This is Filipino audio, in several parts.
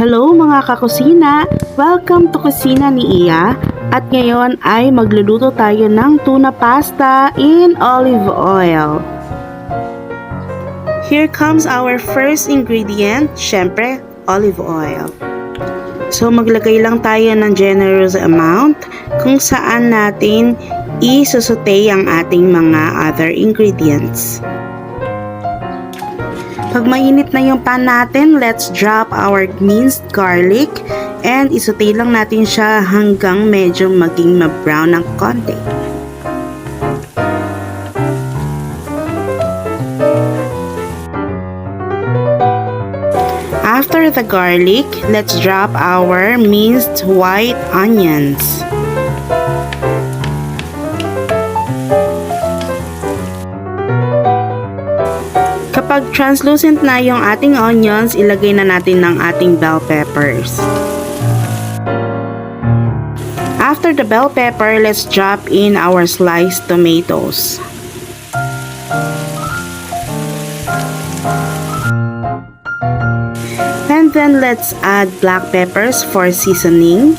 Hello mga kakusina! Welcome to Kusina ni Iya. At ngayon ay magluluto tayo ng tuna pasta in olive oil. Here comes our first ingredient, syempre olive oil. So maglagay lang tayo ng generous amount kung saan natin isusute ang ating mga other ingredients. Pag mainit na yung pan natin, let's drop our minced garlic and isute lang natin siya hanggang medyo maging ma-brown ng konti. After the garlic, let's drop our minced white onions. Kapag translucent na yung ating onions, ilagay na natin ng ating bell peppers. After the bell pepper, let's drop in our sliced tomatoes. And then let's add black peppers for seasoning.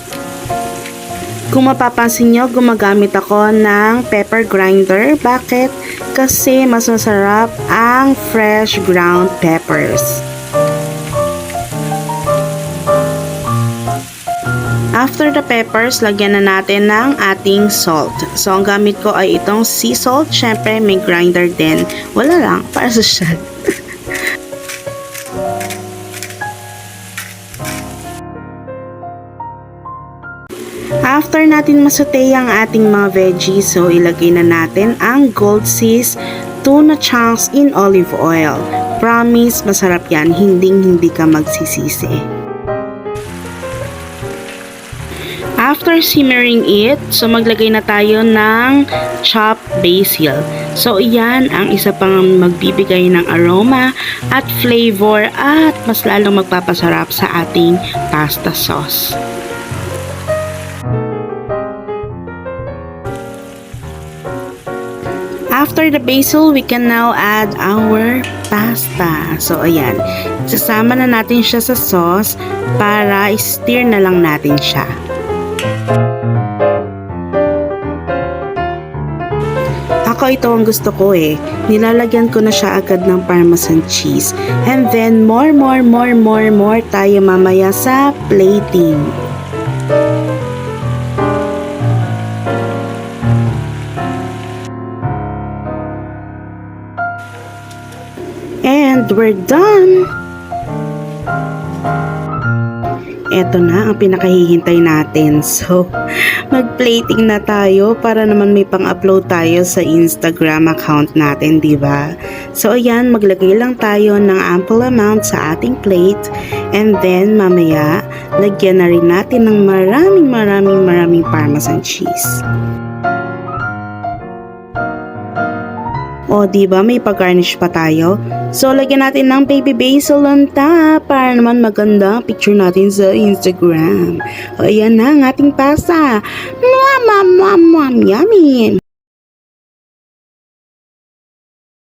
Kung mapapansin nyo, gumagamit ako ng pepper grinder. Bakit? Kasi mas masarap ang fresh ground peppers. After the peppers, lagyan na natin ng ating salt. So, ang gamit ko ay itong sea salt. Syempre, may grinder din. Wala lang, para sa shell. After natin masute ang ating mga veggies, so ilagay na natin ang Gold Seas tuna chunks in olive oil. Promise, masarap yan. Hindi ka magsisisi. After simmering it, so maglagay na tayo ng chopped basil. So iyan ang isa pang magbibigay ng aroma at flavor at mas lalong magpapasarap sa ating pasta sauce. After the basil, we can now add our pasta. So, ayan. Sasama na natin siya sa sauce para i-stir na lang natin siya. Ako ito ang gusto ko eh. Nilalagyan ko na siya agad ng parmesan cheese. And then, more tayo mamaya sa plating. And we're done! Ito na ang pinakahihintay natin. So, mag-plating na tayo para naman may pang-upload tayo sa Instagram account natin, diba? So, ayan, maglagay lang tayo ng ample amount sa ating plate. And then, mamaya, lagyan na rin natin ng maraming parmesan cheese. O, diba may pag-garnish pa tayo? So, lagyan natin ng baby basil on top para naman maganda ang picture natin sa Instagram. O, ayan na ang ating pasta. Yummy!